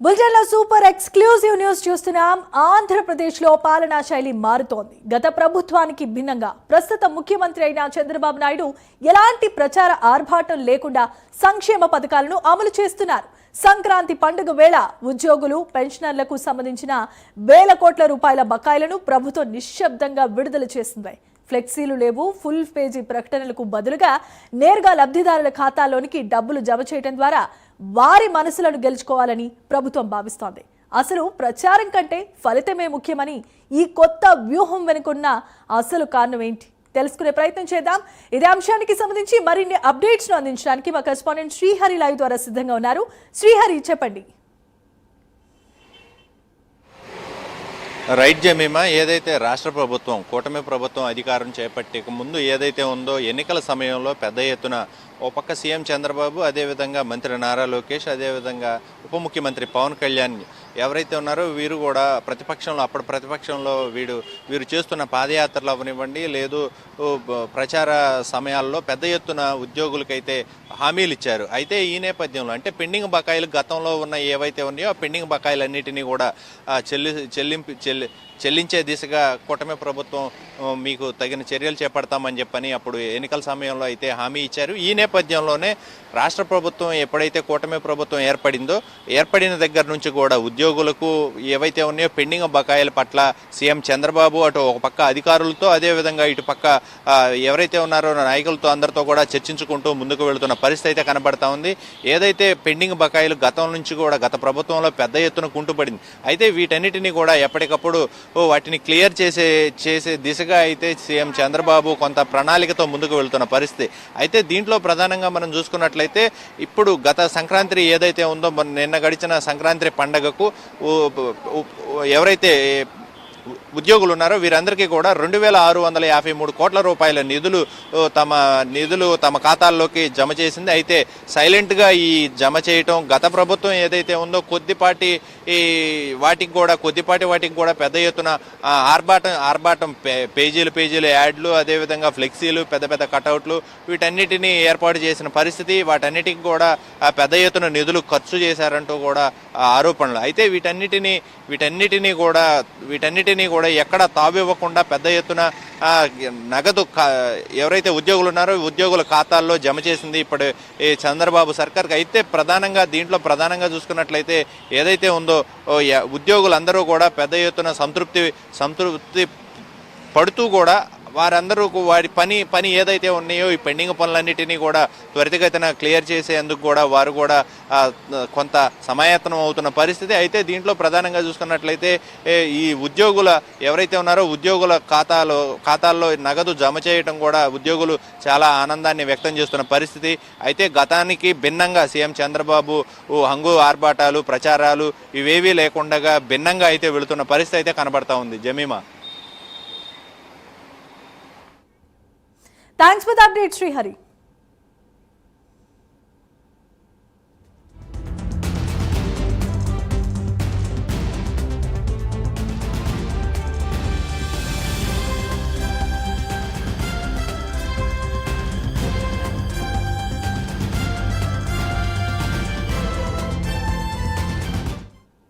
బులెటిన్లో super exclusive news చూస్తున్నాం. ఆంధ్రప్రదేశ్లో పాలనా శైలి మారుతోంది. గత ప్రభుత్వానికి భిన్నంగా ప్రస్తుత ముఖ్యమంత్రి అయిన చంద్రబాబు నాయుడు ఎలాంటి ప్రచార ఆర్భాటం లేకుండా సంక్షేమ పథకాలను అమలు చేస్తున్నారు. సంక్రాంతి పండుగ వేళ ఉద్యోగులు, పెన్షనర్లకు సంబంధించిన వేల కోట్ల రూపాయల బకాయిలను ప్రభుత్వం నిశ్శబ్దంగా విడుదల చేస్తుంది. ఫ్లెక్సీలు లేవు. ఫుల్ పేజీ ప్రకటనలకు బదులుగా నేరుగా లబ్ధిదారుల ఖాతాల్లోనికి డబ్బులు జమ చేయడం ద్వారా వారి మనసులను గెలుచుకోవాలని ప్రభుత్వం భావిస్తోంది. అసలు ప్రచారం కంటే ఫలితమే ముఖ్యమని ఈ కొత్త వ్యూహం వెనుకున్న అసలు కారణం ఏంటి తెలుసుకునే ప్రయత్నం చేద్దాం. ఇదే అంశానికి సంబంధించి మరిన్ని అప్డేట్స్ ను అందించడానికి మా కరెస్పాండెంట్ శ్రీహరి లైవ్ ద్వారా సిద్ధంగా ఉన్నారు. శ్రీహరి, చెప్పండి. రైట్ జమీమా, ఏదైతే రాష్ట్ర ప్రభుత్వం కూటమి ప్రభుత్వం అధికారం చేపట్టే ముందు ఏదైతే ఉందో ఎన్నికల సమయంలో పెద్ద ఎత్తున ఓ పక్క సీఎం చంద్రబాబు, అదేవిధంగా మంత్రి నారా లోకేష్, అదేవిధంగా ఉప ముఖ్యమంత్రి పవన్ కళ్యాణ్ ఎవరైతే ఉన్నారో వీరు కూడా అప్పుడు ప్రతిపక్షంలో వీరు చేస్తున్న పాదయాత్రలు అవనివ్వండి, లేదు ప్రచార సమయాల్లో పెద్ద ఎత్తున ఉద్యోగులకైతే హామీలు ఇచ్చారు. అయితే ఈ నేపథ్యంలో అంటే పెండింగ్ బకాయిలు గతంలో ఉన్న ఏవైతే ఉన్నాయో ఆ పెండింగ్ బకాయిలన్నిటినీ కూడా చెల్లించే దిశగా కూటమి ప్రభుత్వం మీకు తగిన చర్యలు చేపడతామని చెప్పని అప్పుడు ఎన్నికల సమయంలో అయితే హామీ ఇచ్చారు. ఈ నేపథ్యంలోనే రాష్ట్ర ప్రభుత్వం ఎప్పుడైతే కూటమి ప్రభుత్వం ఏర్పడిన దగ్గర నుంచి కూడా ఉద్యోగులకు ఏవైతే ఉన్నాయో పెండింగ్ బకాయిల పట్ల సీఎం చంద్రబాబు అటు ఒక పక్క అధికారులతో, అదేవిధంగా ఇటు పక్క ఎవరైతే ఉన్నారో నాయకులతో అందరితో కూడా చర్చించుకుంటూ ముందుకు వెళుతున్న పరిస్థితి అయితే కనబడతా ఉంది. ఏదైతే పెండింగ్ బకాయిలు గతం నుంచి కూడా గత ప్రభుత్వంలో పెద్ద ఎత్తున కుంటుపడింది. అయితే వీటన్నిటినీ కూడా ఎప్పటికప్పుడు వాటిని క్లియర్ చేసే దిశగా అయితే సీఎం చంద్రబాబు కొంత ప్రణాళికతో ముందుకు వెళ్తున్న పరిస్థితి. అయితే దీంట్లో ప్రధానంగా మనం చూసుకున్నట్లయితే ఇప్పుడు గత సంక్రాంతి ఏదైతే ఉందో నిన్న గడిచిన సంక్రాంతి పండగకు ఎవరైతే ఉద్యోగులు ఉన్నారో వీరందరికీ కూడా 2653 కోట్ల రూపాయల నిధులు తమ ఖాతాల్లోకి జమ చేసింది. అయితే సైలెంట్గా ఈ జమ చేయటం గత ప్రభుత్వం ఏదైతే ఉందో కొద్దిపాటి వాటికి కూడా పెద్ద ఎత్తున ఆర్భాటం పేజీలు యాడ్లు, అదేవిధంగా ఫ్లెక్సీలు, పెద్ద కటౌట్లు వీటన్నిటినీ ఏర్పాటు చేసిన పరిస్థితి. వాటన్నిటికి కూడా పెద్ద ఎత్తున నిధులు ఖర్చు చేశారంటూ కూడా ఆరోపణలు. అయితే వీటన్నిటినీ కూడా ఎక్కడ తావివ్వకుండా పెద్ద ఎత్తున నగదు ఎవరైతే ఉద్యోగులు ఉన్నారో ఉద్యోగుల ఖాతాల్లో జమ చేసింది ఇప్పుడు ఈ చంద్రబాబు సర్కార్కి. అయితే దీంట్లో ప్రధానంగా చూసుకున్నట్లయితే ఏదైతే ఉందో ఉద్యోగులందరూ కూడా పెద్ద ఎత్తున సంతృప్తి పడుతూ కూడా వారందరూ వారి పని ఏదైతే ఉన్నాయో ఈ పెండింగ్ పనులన్నిటినీ కూడా త్వరితగతిన క్లియర్ చేసేందుకు కూడా వారు కూడా కొంత సమాయత్నం అవుతున్న పరిస్థితి. అయితే దీంట్లో ప్రధానంగా చూసుకున్నట్లయితే ఈ ఉద్యోగుల ఎవరైతే ఉన్నారో ఉద్యోగుల ఖాతాల్లో నగదు జమ చేయడం కూడా ఉద్యోగులు చాలా ఆనందాన్ని వ్యక్తం చేస్తున్న పరిస్థితి. అయితే గతానికి భిన్నంగా సీఎం చంద్రబాబు హంగు ఆర్భాటాలు, ప్రచారాలు ఇవేవీ లేకుండా భిన్నంగా అయితే వెళుతున్న పరిస్థితి అయితే కనబడతా ఉంది. Jemimah, thanks for the update Srihari.